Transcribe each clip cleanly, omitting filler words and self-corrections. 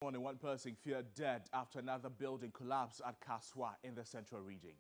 Morning, one person feared dead after another building collapsed at Kaswa in the central region.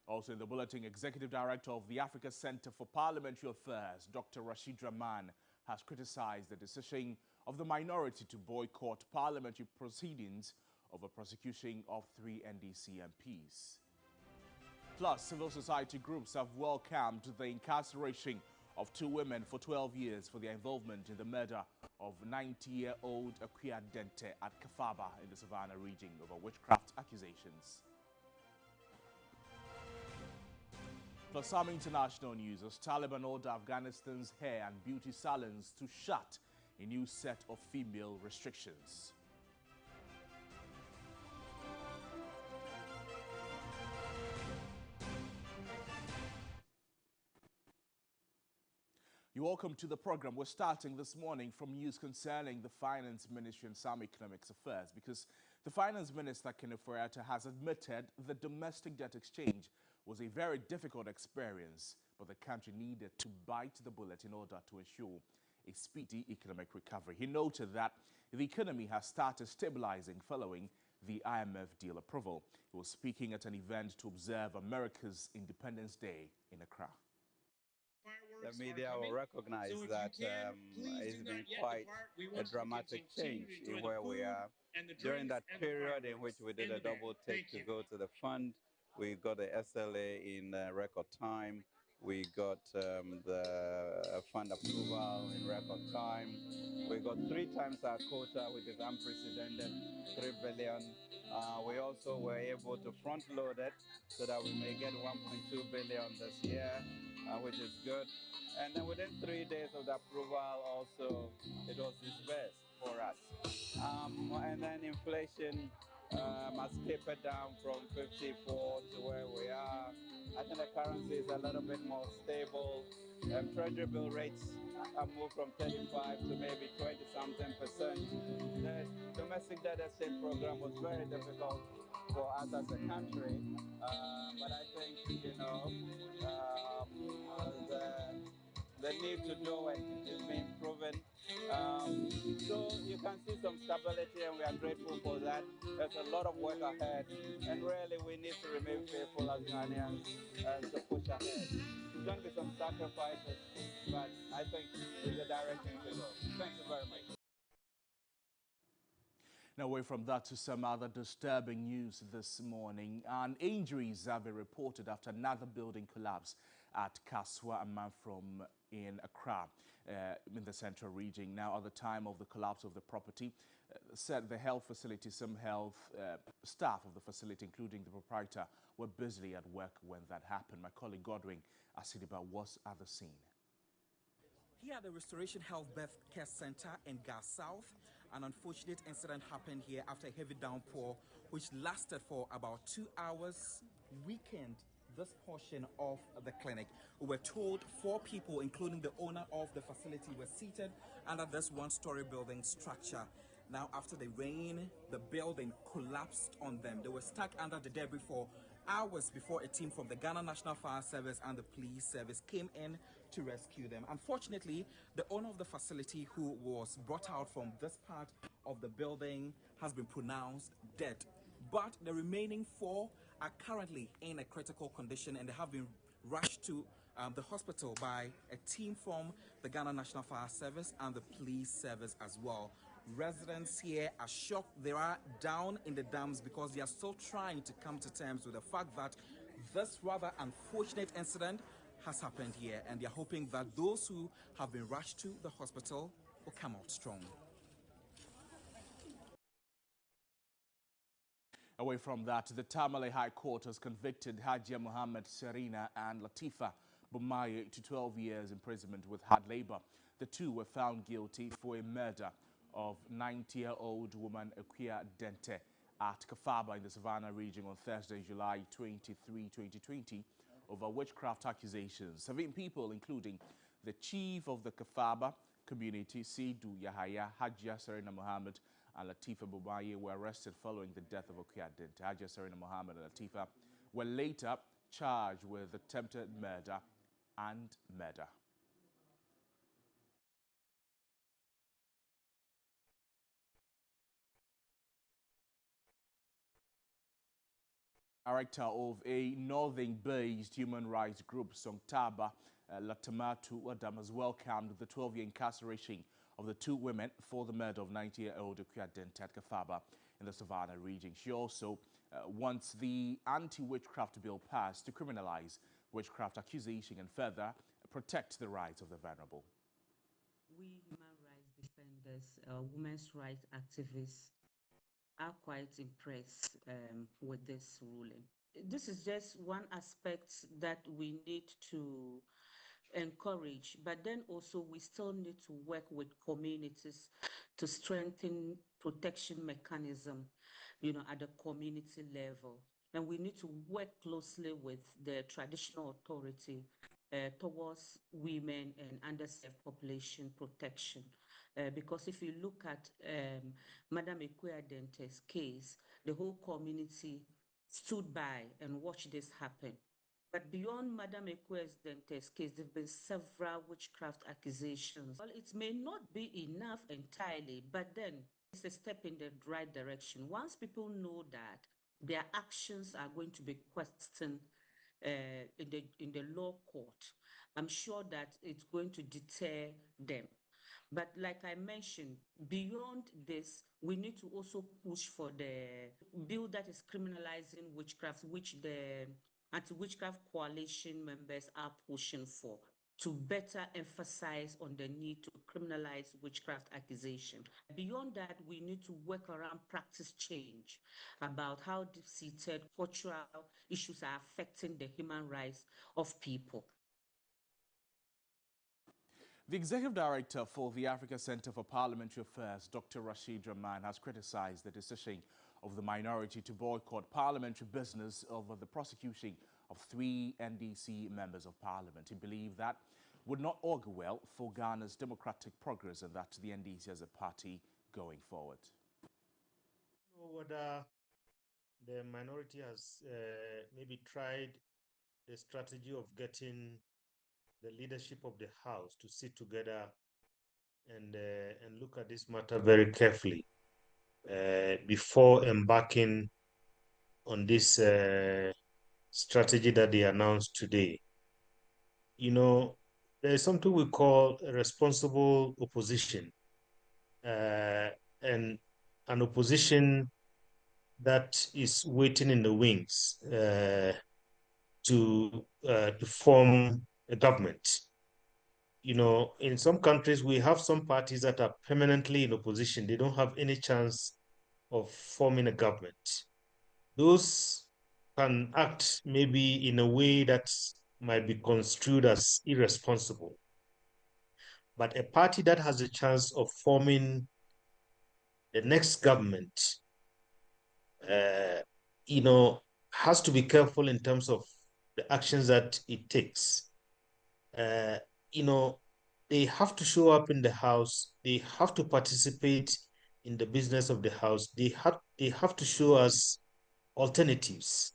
Also in the bulletin, Executive Director of the Africa Center for Parliamentary Affairs, Dr. Raman, has criticized the decision of the minority to boycott parliamentary proceedings over prosecution of 3 NDC MPs. Plus, civil society groups have welcomed the incarceration of 2 women for 12 years for their involvement in the murder of 90-year-old Accra Dente at Kafaba in the Savannah region over witchcraft accusations. For some international news, as Taliban ordered Afghanistan's hair and beauty salons to shut a new set of female restrictions. You're welcome to the program. We're starting this morning from news concerning the Finance Ministry and some economics affairs, because the Finance Minister, Kenneth Foriata, has admitted the domestic debt exchange was a very difficult experience, but the country needed to bite the bullet in order to ensure a speedy economic recovery. He noted that the economy has started stabilizing following the IMF deal approval. He was speaking at an event to observe America's Independence Day in Accra. The media will recognize that it's been quite a dramatic change in where we are. During that period in which we did a double take to go to the fund, we got the SLA in record time. We got the fund approval in record time. We got 3 times our quota, which is unprecedented, 3 billion. We also were able to front load it so that we may get 1.2 billion this year, which is good. And then within 3 days of the approval, also, it was disbursed for us. And then inflation has tapered down from 54 to where we are. I think the currency is a little bit more stable. Treasury bill rates have moved from 35 to maybe 20-something%. The domestic debt exchange program was very difficult for us as a country, but I think, the need to do it is being proven. So you can see some stability, and we are grateful for that. There's a lot of work ahead, and really we need to remain faithful as Ghanaians to push ahead. There's going to be some sacrifices, but I think it's the direction to go. Thank you very much. Now, away from that to some other disturbing news this morning. And injuries have been reported after another building collapse at Kaswa and Manfrom in Accra, in the central region. Now, at the time of the collapse of the property, said the health facility, some health staff of the facility, including the proprietor, were busily at work when that happened. My colleague Godwin Asidiba was at the scene. Here at the Restoration Health Birth Care Center in Gas South, an unfortunate incident happened here after a heavy downpour, which lasted for about 2 hours, weakened this portion of the clinic. We were told 4 people, including the owner of the facility, were seated under this one-story building structure. Now, after the rain, the building collapsed on them. They were stuck under the debris for hours before a team from the Ghana National Fire Service and the police service came in to rescue them. Unfortunately, the owner of the facility, who was brought out from this part of the building, has been pronounced dead. But the remaining 4 are currently in a critical condition, and they have been rushed to the hospital by a team from the Ghana National Fire Service and the police service as well. Residents here are shocked. They are down in the dumps because they are still trying to come to terms with the fact that this rather unfortunate incident has happened here, and they are hoping that those who have been rushed to the hospital will come out strong. Away from that, the Tamale High Court has convicted Hajia Muhammad Serena and Latifa Bumaye to 12 years imprisonment with hard labor. The 2 were found guilty for a murder of 90-year-old woman Accra Dente at Kafaba in the Savannah region on Thursday, July 23, 2020, over witchcraft accusations. 7 people, including the chief of the Kafaba community, Sidu Yahaya, Hajia Serena Muhammad, and Latifa Bumaye, were arrested following the death of Accra Dente. Hajia Serena Muhammad and Latifa were later charged with attempted murder and murder. Director of a northern-based human rights group, Songtaba, Latamatu Adam, has welcomed the 12-year incarceration of the two women for the murder of 90-year-old Akuaden Kafaba in the Savannah region. She also wants the anti-witchcraft bill passed to criminalize witchcraft accusation and further protect the rights of the vulnerable. We human rights defenders, women's rights activists are quite impressed with this ruling. This is just one aspect that we need to encourage, but then also we still need to work with communities to strengthen protection mechanism, at the community level. And we need to work closely with the traditional authority towards women and underserved population protection. Because if you look at Madam Ekwe-Adente's case, the whole community stood by and watched this happen. But beyond Madam Ekwe-Adente's case, there have been several witchcraft accusations. Well, it may not be enough entirely, but then it's a step in the right direction. Once people know that their actions are going to be questioned in the law court, I'm sure that it's going to deter them. But like I mentioned, beyond this, we need to also push for the bill that is criminalizing witchcraft, which the Anti-Witchcraft Coalition members are pushing for, to better emphasize on the need to criminalize witchcraft accusation. Beyond that, we need to work around practice change about how deep-seated cultural issues are affecting the human rights of people. The Executive Director for the Africa Center for Parliamentary Affairs, Dr. Rashid Raman, has criticized the decision of the minority to boycott parliamentary business over the prosecution of 3 NDC members of parliament. He believed that would not augur well for Ghana's democratic progress and that the NDC as a party going forward. I don't know whether the minority has maybe tried the strategy of getting the leadership of the House to sit together and look at this matter very carefully before embarking on this strategy that they announced today. There's something we call a responsible opposition, and an opposition that is waiting in the wings to form a government. In some countries, we have some parties that are permanently in opposition. They don't have any chance of forming a government. Those can act maybe in a way that might be construed as irresponsible. But a party that has a chance of forming the next government, has to be careful in terms of the actions that it takes. They have to show up in the House. They have to participate in the business of the House. They have to show us alternatives.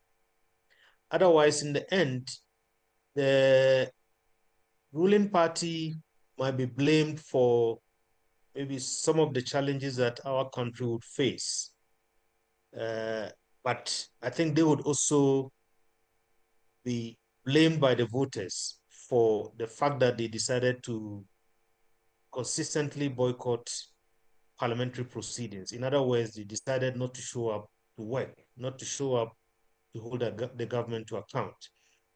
Otherwise, in the end, the ruling party might be blamed for maybe some of the challenges that our country would face. But I think they would also be blamed by the voters for the fact that they decided to consistently boycott parliamentary proceedings. In other words, they decided not to show up to work, not to show up to hold the government to account.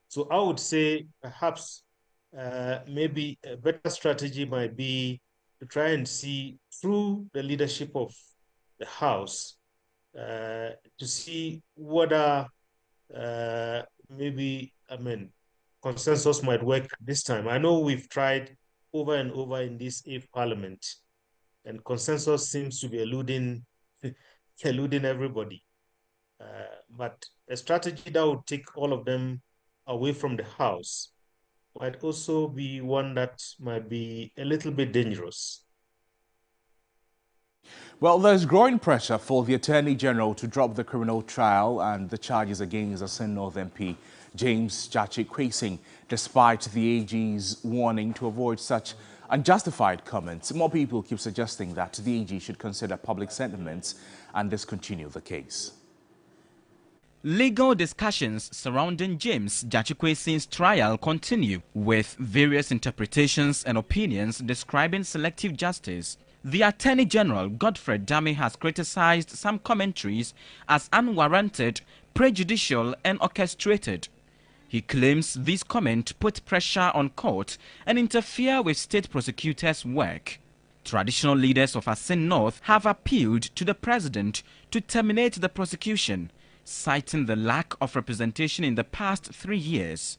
So I would say perhaps maybe a better strategy might be to try and see through the leadership of the House to see whether consensus might work this time. I know we've tried over and over in this 8th Parliament, and consensus seems to be eluding everybody. But a strategy that would take all of them away from the House might also be one that might be a little bit dangerous. Well, there's growing pressure for the Attorney General to drop the criminal trial and the charges against Asin North MP James Gyakye Quayson, despite the AG's warning to avoid such unjustified comments. More people keep suggesting that the AG should consider public sentiments and discontinue the case. Legal discussions surrounding James Jachikwesin's trial continue, with various interpretations and opinions describing selective justice. The Attorney General, Godfred Dame, has criticized some commentaries as unwarranted, prejudicial and orchestrated. He claims these comments put pressure on court and interfere with state prosecutors' work. Traditional leaders of Asin North have appealed to the president to terminate the prosecution, citing the lack of representation in the past 3 years.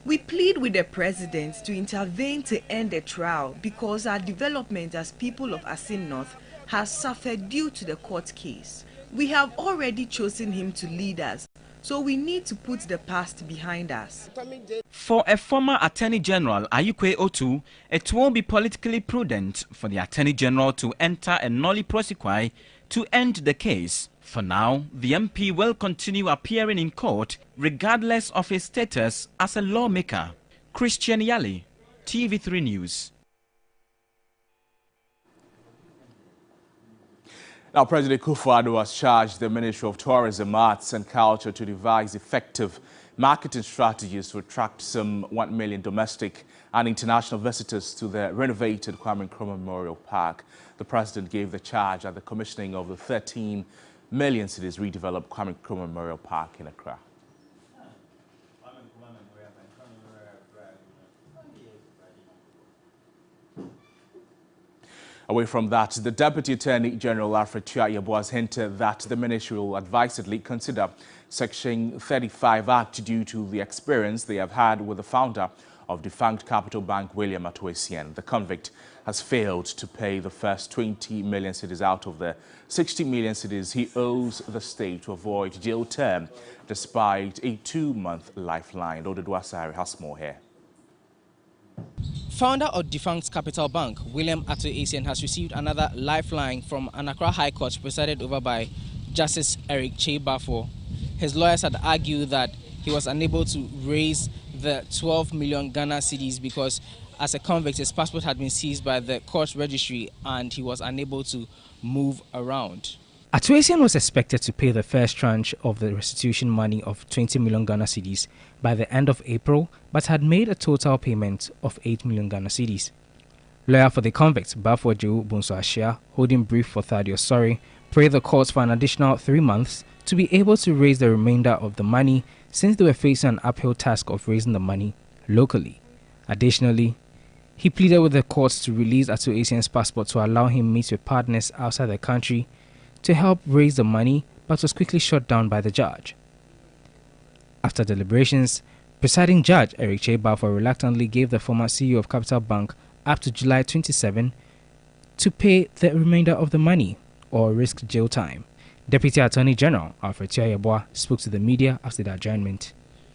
We plead with the president to intervene to end the trial because our development as people of Asin North has suffered due to the court case. We have already chosen him to lead us, so we need to put the past behind us. For a former Attorney General, Ayukwe Otu, it will be politically prudent for the Attorney General to enter a nolli prosequi to end the case. For now, the MP will continue appearing in court regardless of his status as a lawmaker. Christian Yali, TV3 News. Now, President Kufuor has charged the Ministry of Tourism, Arts and Culture to devise effective marketing strategies to attract some 1 million domestic and international visitors to the renovated Kwame Nkrumah Memorial Park. The President gave the charge at the commissioning of the 13 million cities redeveloped Kwame Nkrumah Memorial Park in Accra. Away from that, the Deputy Attorney General Alfred Tuah has hinted that the ministry will advisedly consider Section 35 Act due to the experience they have had with the founder of defunct Capital Bank, William Atuesien. The convict has failed to pay the first 20 million cedis out of the 60 million cedis he owes the state to avoid jail term, despite a 2-month lifeline. Odedwasari has more here. Founder of defunct Capital Bank, William Atuesien, has received another lifeline from an Accra High Court presided over by Justice Eric Chebafo. His lawyers had argued that he was unable to raise the 12 million Ghana cedis because as a convict, his passport had been seized by the court registry and he was unable to move around. Atuesien was expected to pay the first tranche of the restitution money of 20 million Ghana cedis by the end of April, but had made a total payment of 8 million Ghana cedis. Lawyer for the convict, Bafoju Bunso-Ashia, holding brief for Thaddeus Sorry, prayed the courts for an additional 3 months to be able to raise the remainder of the money since they were facing an uphill task of raising the money locally. Additionally, he pleaded with the courts to release Atuesien's passport to allow him meet with partners outside the country to help raise the money, but was quickly shut down by the judge. After deliberations, presiding judge Eric Chebafo reluctantly gave the former CEO of Capital Bank up to July 27 to pay the remainder of the money or risk jail time. Deputy Attorney General Alfred Tuah spoke to the media after the adjournment.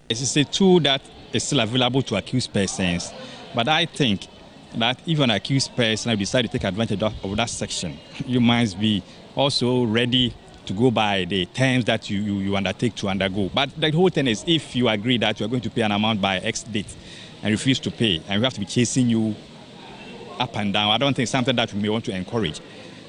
It is a tool that is still available to accused persons, but I think that if an accused person decides to take advantage of that section, you must be also ready to go by the terms that you undertake to undergo. But the whole thing is, if you agree that you are going to pay an amount by X date and refuse to pay, and we have to be chasing you up and down, I don't think it's something that we may want to encourage.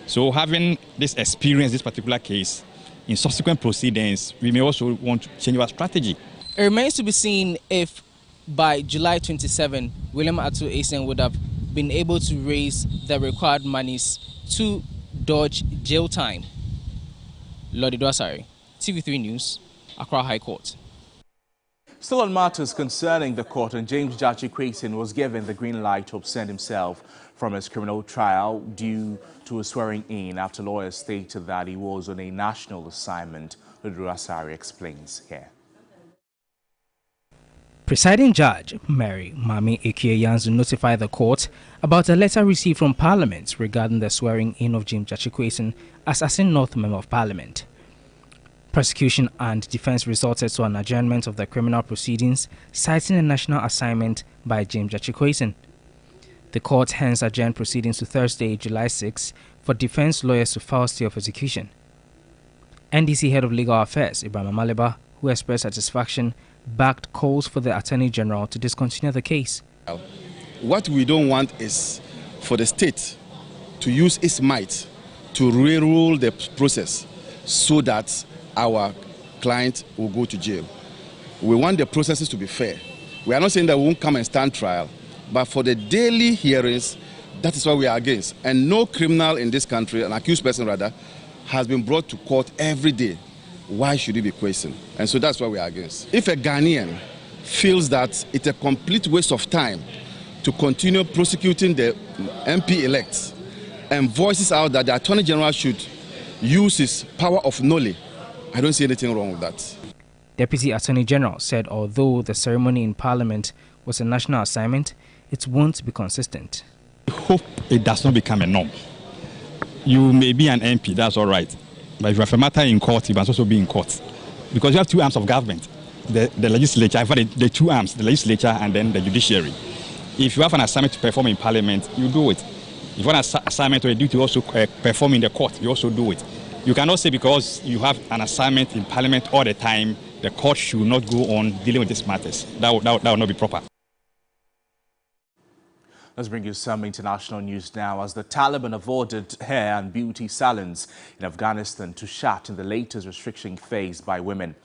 So having this experience, this particular case, in subsequent proceedings, we may also want to change our strategy. It remains to be seen if by July 27, William Atuesien would have been able to raise the required monies to dodge jail time. Lodi Dwasari, TV3 News, Accra High Court. Still on matters concerning the court, and James Jachikwesin was given the green light to absent himself from his criminal trial due to a swearing-in after lawyers stated that he was on a national assignment. Lodi Dwasari explains here. Presiding Judge Mary Mami Ekyeyanzu notified the court about a letter received from Parliament regarding the swearing-in of James Jachikwesin as Asin North Member of Parliament. Prosecution and defense resulted to an adjournment of the criminal proceedings, citing a national assignment by James Jachikwesin. The court hence adjourned proceedings to Thursday, July 6, for defense lawyers to file stay of execution. NDC Head of Legal Affairs, Ibrahim Maleba, who expressed satisfaction, backed calls for the Attorney General to discontinue the case. What we don't want is for the state to use its might to re-rule the process so that our client will go to jail. We want the processes to be fair. We are not saying that we won't come and stand trial, but for the daily hearings, that is what we are against. And no criminal in this country, an accused person rather, has been brought to court every day. Why should he be questioned? And so that's what we are against. If a Ghanaian feels that it's a complete waste of time to continue prosecuting the MP-elects and voices out that the Attorney General should use his power of knowledge, I don't see anything wrong with that. Deputy Attorney General said although the ceremony in Parliament was a national assignment, it won't be consistent. I hope it does not become a norm. You may be an MP, that's all right. But if you have a matter in court, you must also be in court. Because you have two arms of government. The legislature, I've had the two arms, the legislature and then the judiciary. If you have an assignment to perform in Parliament, you do it. If you want an assignment or a duty to also perform in the court, you also do it. You cannot say because you have an assignment in Parliament all the time, the court should not go on dealing with these matters. That would not be proper. Let's bring you some international news now as the Taliban have ordered hair and beauty salons in Afghanistan to shut in the latest restriction faced by women.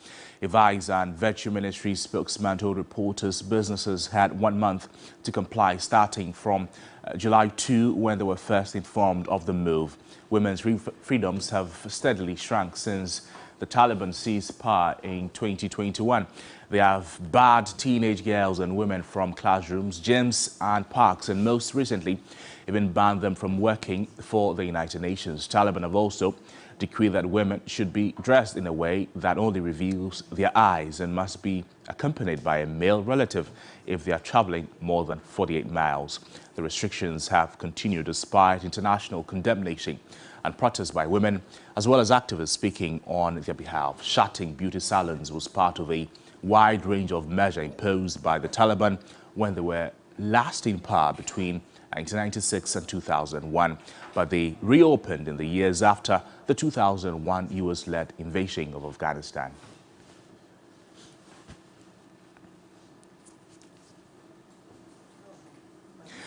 A Vice and Virtue Ministry spokesman told reporters businesses had 1 month to comply starting from July 2 when they were first informed of the move. Women's freedoms have steadily shrunk since the Taliban seized power in 2021. They have barred teenage girls and women from classrooms, gyms and parks, and most recently even banned them from working for the United Nations. Taliban have also decreed that women should be dressed in a way that only reveals their eyes and must be accompanied by a male relative if they are traveling more than 48 miles. The restrictions have continued despite international condemnation and protests by women, as well as activists speaking on their behalf. Shutting beauty salons was part of a wide range of measures imposed by the Taliban when they were last in power between 1996 and 2001. But they reopened in the years after the 2001 US-led invasion of Afghanistan.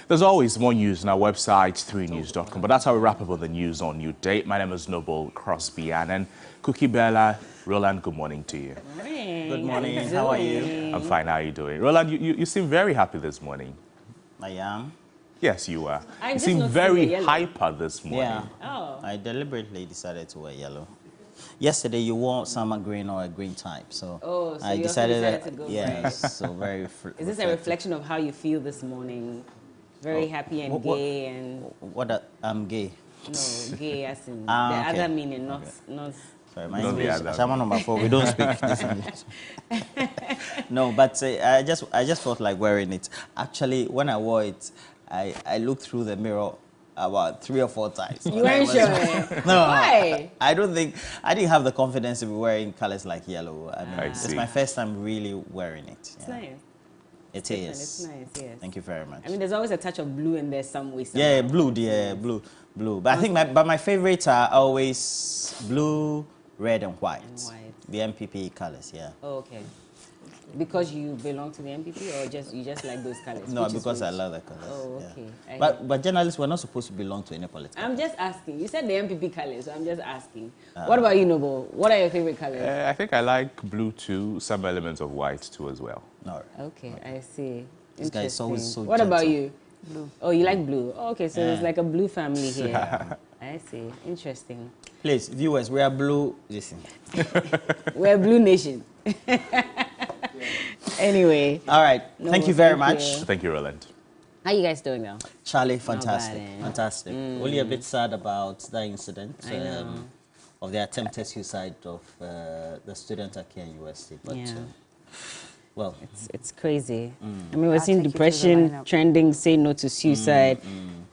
There's always more news on our website, 3news.com. But that's how we wrap up on the news on New Day. My name is Noble Crosby and Cookie Bella. Roland, good morning to you. Good morning. Good morning. How are you? I'm fine. How are you doing? Roland, you seem very happy this morning. I am. Yes, you are. You seem very hyper this morning. Yeah. Oh. I deliberately decided to wear yellow. Yesterday you wore summer green or a green type, so, so I you decided to go yes, so very. Is this a reflection of how you feel this morning? Very happy and gay and. What? I'm gay. No, gay as in the okay. other meaning, not. Sorry, my English. Shaman number 4. We don't speak this English. No, but I just felt like wearing it. Actually, when I wore it, I looked through the mirror about 3 or 4 times. You weren't sure? No. Why? I didn't have the confidence to be wearing colors like yellow. I mean, it's my first time really wearing it. It's nice. It is. It's nice, yes. Thank you very much. I mean, there's always a touch of blue in there some way. Yeah, blue, blue. But I think my favorites are always blue, red, and white. The MPP colors, yeah. Oh, okay. Because you belong to the MPP, or you just like those colors? No, because I love the colors. Oh, okay. Yeah. But journalists were not supposed to belong to any political. I'm just asking. You said the MPP colors, so I'm just asking. What about you, Noble? What are your favorite colors? I think I like blue too, some elements of white too as well. No. Okay, I see. This guy is always so What gentle. about you? Blue. Oh, you like blue? Oh, okay, so there's like a blue family here. I see. Interesting. Please, viewers, we are blue. Listen. We're Blue Nation. Anyway. All right. Thank you very much. Thank you, Roland. How you guys doing now? Charlie, fantastic. Fantastic. Only a bit sad about that incident of the attempted suicide of the student at Accra University. But, well, it's crazy. I mean, we're seeing depression trending, say no to suicide.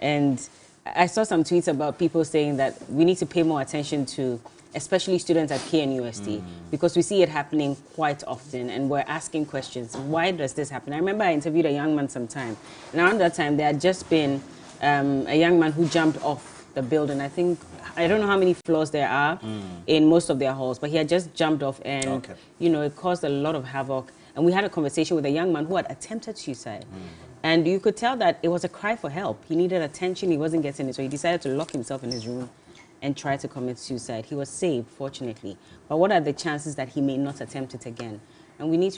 And I saw some tweets about people saying that we need to pay more attention to especially students at KNUST, because we see it happening quite often, and we're asking questions. Why does this happen? I remember I interviewed a young man sometime, and around that time, there had just been a young man who jumped off the building. I don't know how many floors there are in most of their halls, but he had just jumped off, and, you know, it caused a lot of havoc. And we had a conversation with a young man who had attempted suicide. And you could tell that it was a cry for help. He needed attention, he wasn't getting it, so he decided to lock himself in his room and try to commit suicide. He was saved, fortunately. But what are the chances that he may not attempt it again? And we need to